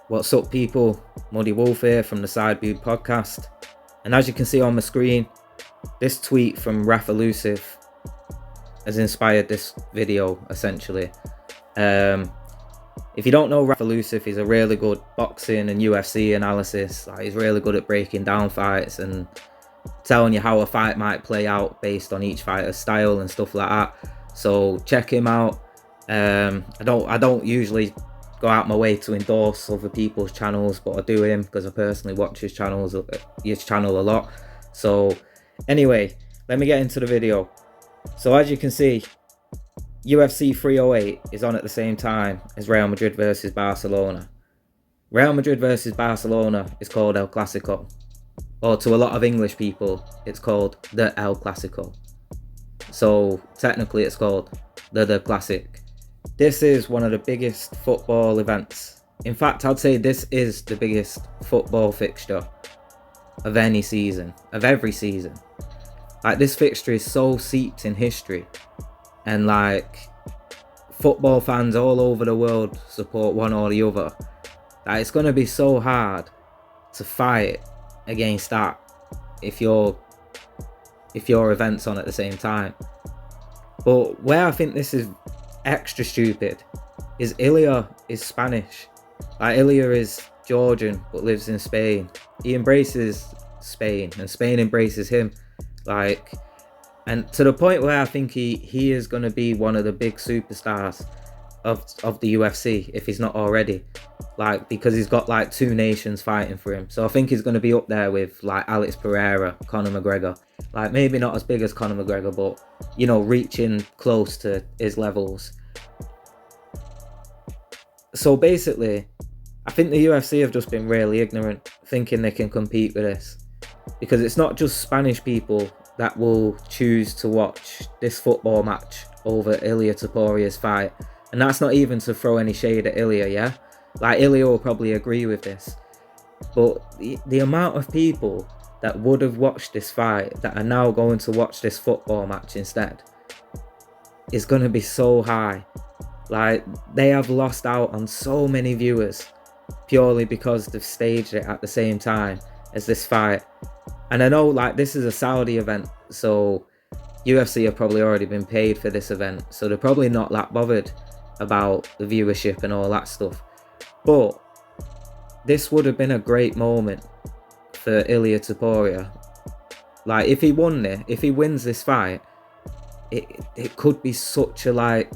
What's up, people? Muddy Wolf here from the Side View podcast. And as you can see on my screen, this tweet from Rafa Elusive has inspired this video, essentially. If you don't know Rafa Elusive, he's a really good boxing and UFC analysis. He's really good at breaking down fights and telling you how a fight might play out based on each fighter's style and stuff like that. So check him out. I don't usually go out my way to endorse other people's channels, but I do him because I personally watch his channel a lot. So anyway, let me get into the video. So as you can see, UFC 308 is on at the same time as Real Madrid versus Barcelona. Real Madrid versus Barcelona is called El Clasico, or to a lot of English people, it's called the El Clasico. So technically it's called the Classic. This is one of the biggest football events. In fact, I'd say this is the biggest football fixture of any season, of every season. This fixture is so steeped in history, and football fans all over the world support one or the other. It's going to be so hard to fight against that if your event's on at the same time. But where I think this is extra stupid is Ilya is Spanish. Ilya is Georgian but lives in Spain. He embraces Spain and Spain embraces him. And to the point where I think he is going to be one of the big superstars of the UFC, if he's not already. Because he's got two nations fighting for him. So I think he's going to be up there with Alex Pereira, Conor McGregor. Maybe not as big as Conor McGregor, but reaching close to his levels. So basically, I think the UFC have just been really ignorant, thinking they can compete with this. Because it's not just Spanish people that will choose to watch this football match over Ilia Toporia's fight. And that's not even to throw any shade at Ilia, yeah? Ilia will probably agree with this. But the amount of people that would have watched this fight that are now going to watch this football match instead is going to be so high. They have lost out on so many viewers purely because they've staged it at the same time as this fight. And I know this is a Saudi event, so UFC have probably already been paid for this event, so they're probably not that bothered about the viewership and all that stuff. But this would have been a great moment for Ilia Topuria. If he wins this fight, it could be such a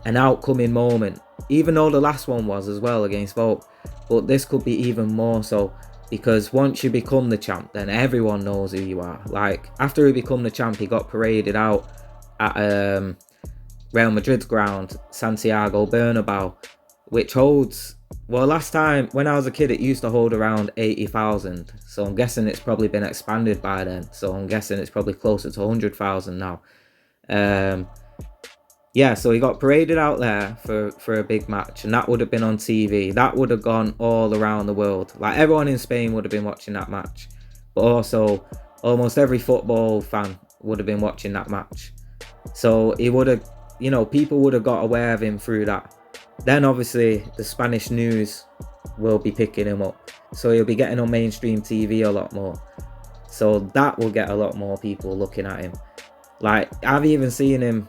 an outcoming moment, even though the last one was as well against Volk. But this could be even more so, because once you become the champ, then everyone knows who you are. After he became the champ, he got paraded out at Real Madrid's ground, Santiago Bernabeu, which holds, well, last time when I was a kid it used to hold around 80,000, so I'm guessing it's probably been expanded by then, so I'm guessing it's probably closer to 100,000 now. Yeah, so he got paraded out there for a big match, and that would have been on TV. That would have gone all around the world. Everyone in Spain would have been watching that match, but also almost every football fan would have been watching that match. So he would have, people would have got aware of him through that. Then obviously the Spanish news will be picking him up, so he'll be getting on mainstream TV a lot more. So that will get a lot more people looking at him. I've even seen him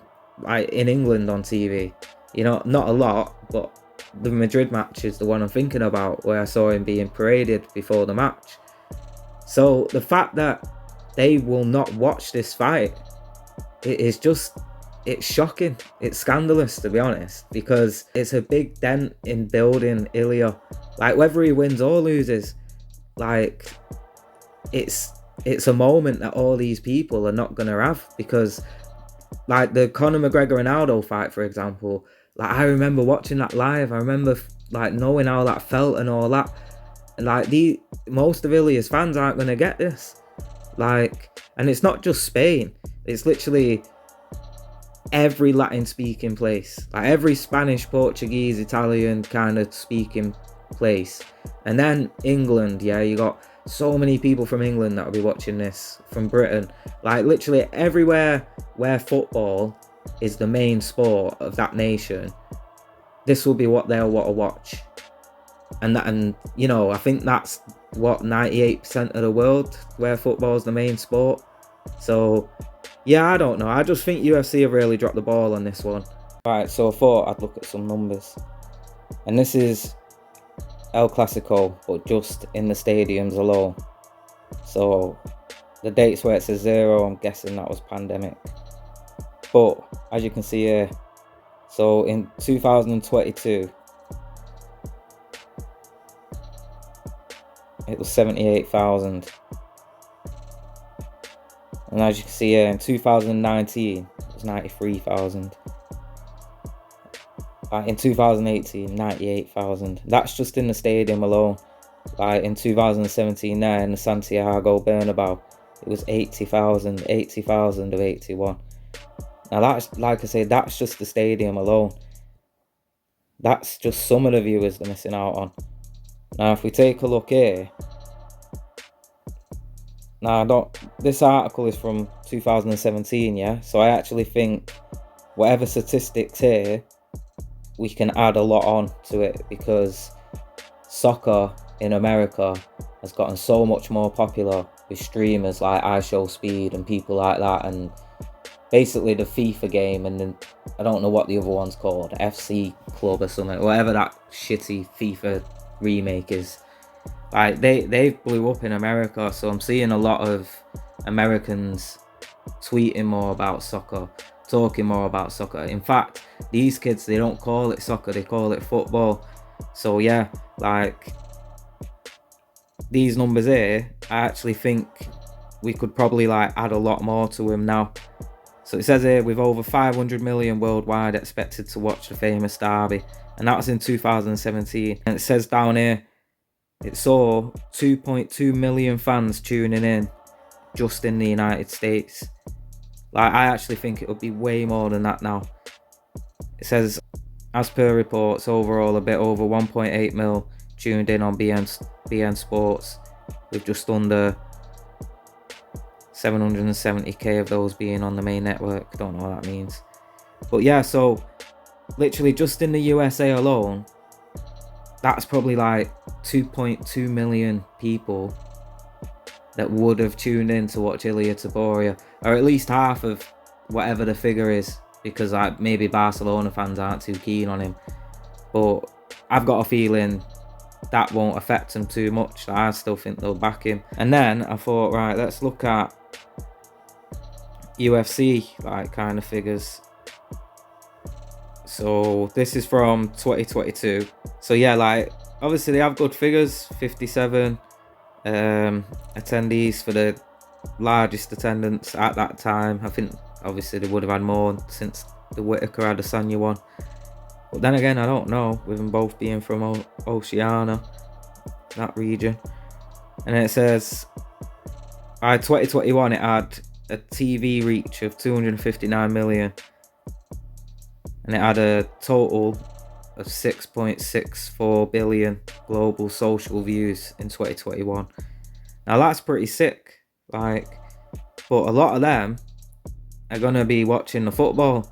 in England on TV. Not a lot, but the Madrid match is the one I'm thinking about, where I saw him being paraded before the match. So the fact that they will not watch this fight, it's shocking. It's scandalous, to be honest, because it's a big dent in building Ilia. Whether he wins or loses, it's a moment that all these people are not gonna have, because the Conor McGregor and Aldo fight, for example, I remember watching that live. I remember knowing how that felt and all that. And most of Ilia's fans aren't gonna get this. And it's not just Spain. It's literally every Latin speaking place, every Spanish, Portuguese, Italian kind of speaking place. And then England, yeah, you got so many people from England that will be watching this, from Britain, literally everywhere where football is the main sport of that nation. This will be what they'll want to watch. And you know, I think that's what 98% of the world where football is the main sport. So yeah, I don't know. I just think UFC have really dropped the ball on this one. Right, so I thought I'd look at some numbers, and this is El Clasico, but just in the stadiums alone. So the dates where it says 0, I'm guessing that was pandemic. But as you can see here, so in 2022, it was 78,000. And as you can see here, in 2019, it was 93,000. In 2018, 98,000. That's just in the stadium alone. In 2017 there in the Santiago Bernabeu, it was 80,000 of 81. Now that's, like I say, that's just the stadium alone. That's just some of the viewers they're missing out on. Now if we take a look here, this article is from 2017, yeah? So I actually think whatever statistics here, we can add a lot on to it, because soccer in America has gotten so much more popular with streamers like iShowSpeed and people like that, and basically the FIFA game, and then I don't know what the other one's called, FC Club or something, whatever that shitty FIFA remake is. They blew up in America, so I'm seeing a lot of Americans tweeting more about soccer, talking more about soccer. In fact, these kids, they don't call it soccer, they call it football. So yeah, like these numbers here, I actually think we could probably like add a lot more to them now. So it says here, with over 500 million worldwide expected to watch the famous derby, and that was in 2017. And it says down here, it saw 2.2 million fans tuning in just in the United States. Like, I actually think it would be way more than that now. It says, as per reports, overall a bit over 1.8 mil tuned in on BN Sports, with just under 770k of those being on the main network. Don't know what that means. But yeah, so literally just in the USA alone, that's probably like 2.2 million people that would have tuned in to watch Ilia Taboria, or at least half of whatever the figure is, because like maybe Barcelona fans aren't too keen on him. But I've got a feeling that won't affect him too much. I still think they'll back him. And then I thought, right, let's look at UFC like kind of figures. So this is from 2022. So yeah, like obviously they have good figures. 57 attendees for the largest attendance at that time. I think obviously they would have had more since the Whitaker Adesanya one. But then again, I don't know, with them both being from Oceania, that region. And then it says, by 2021, it had a TV reach of 259 million. And it had a total of 6.64 billion global social views in 2021. Now that's pretty sick. Like, but a lot of them are gonna be watching the football.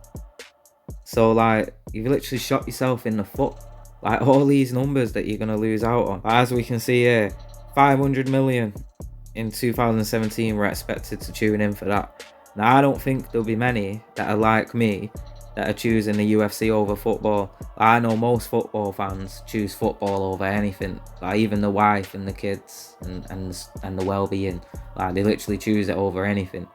So like, you've literally shot yourself in the foot. Like all these numbers that you're gonna lose out on. As we can see here, 500 million in 2017 were expected to tune in for that. Now I don't think there'll be many that are like me, that are choosing the UFC over football. I know most football fans choose football over anything. Like even the wife and the kids and the well-being. Like they literally choose it over anything.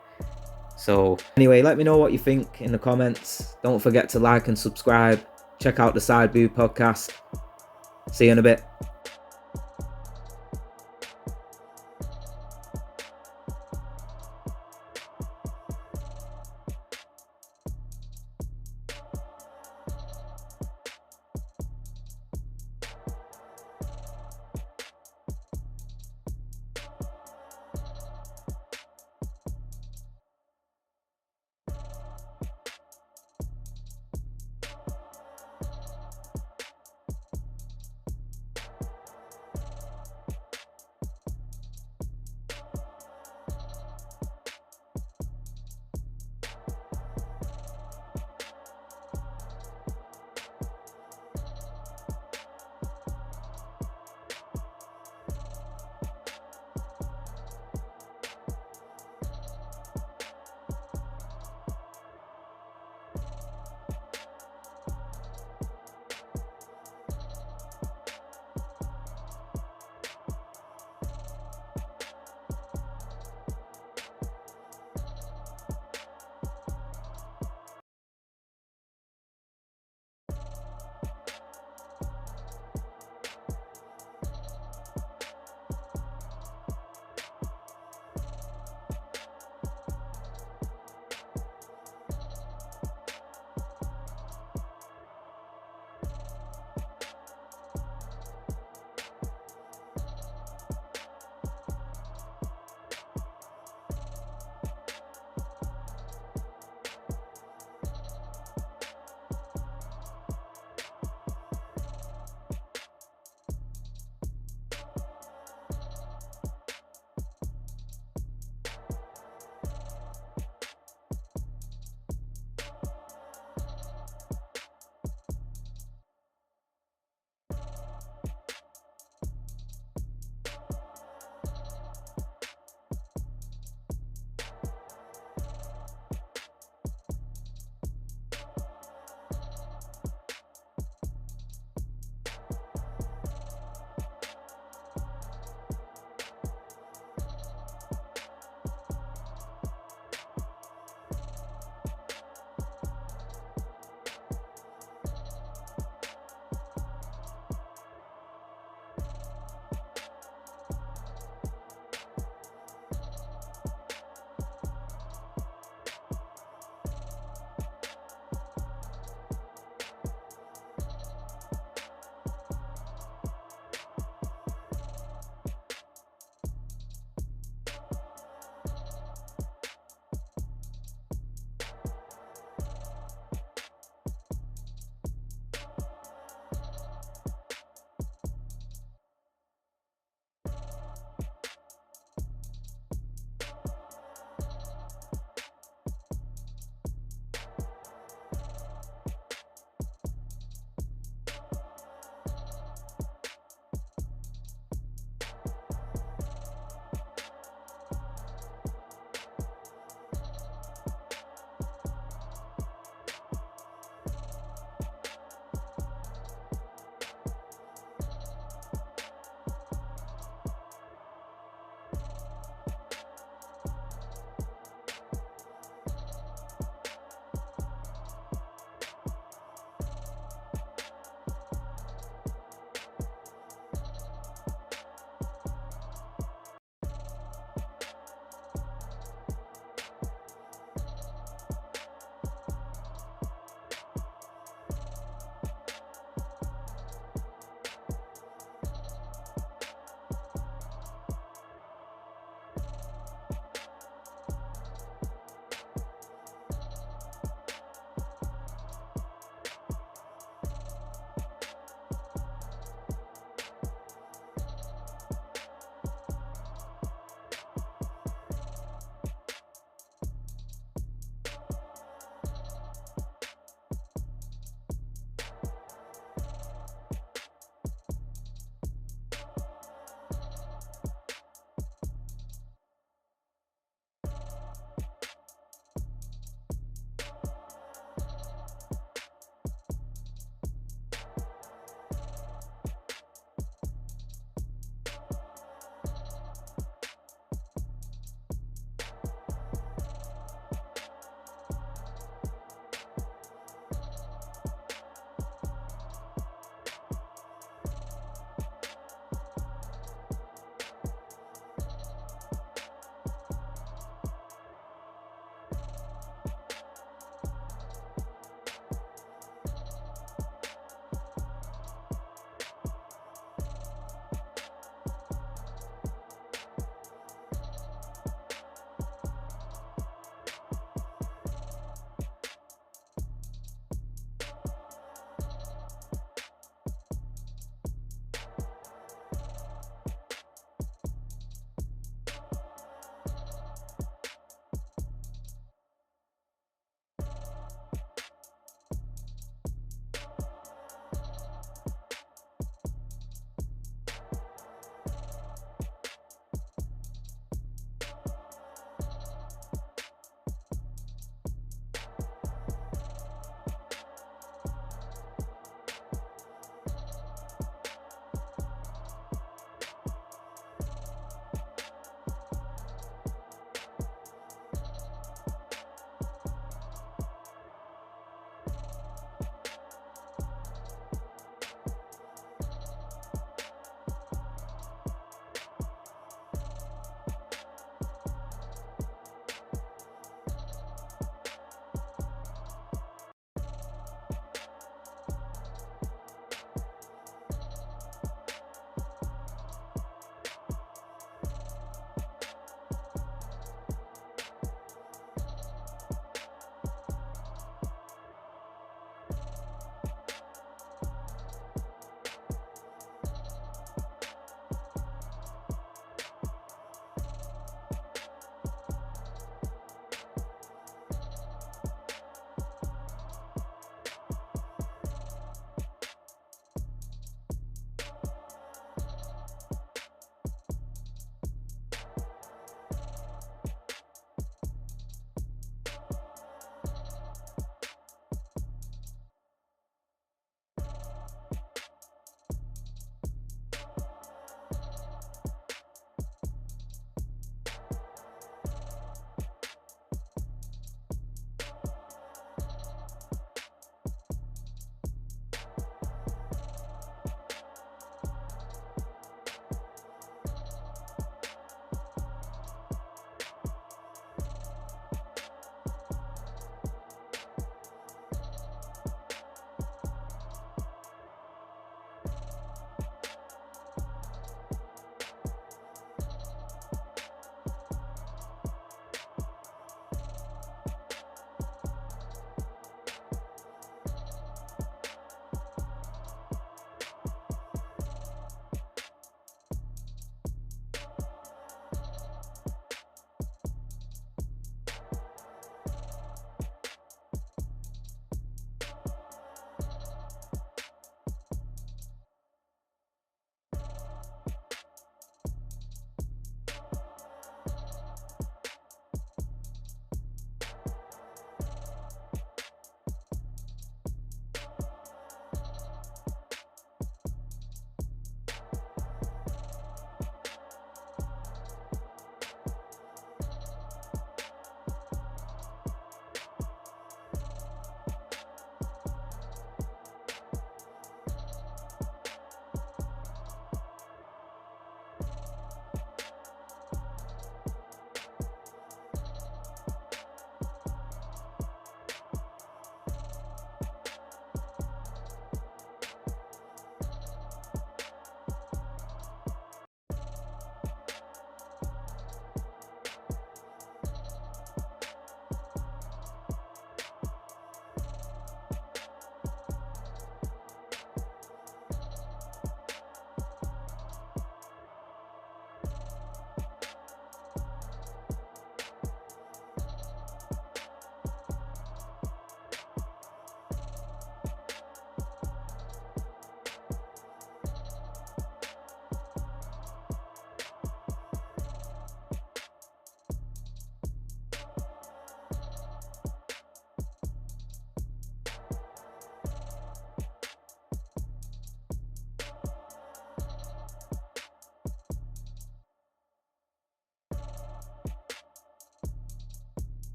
So anyway, let me know what you think in the comments. Don't forget to like and subscribe. Check out the Side Boob podcast. See you in a bit.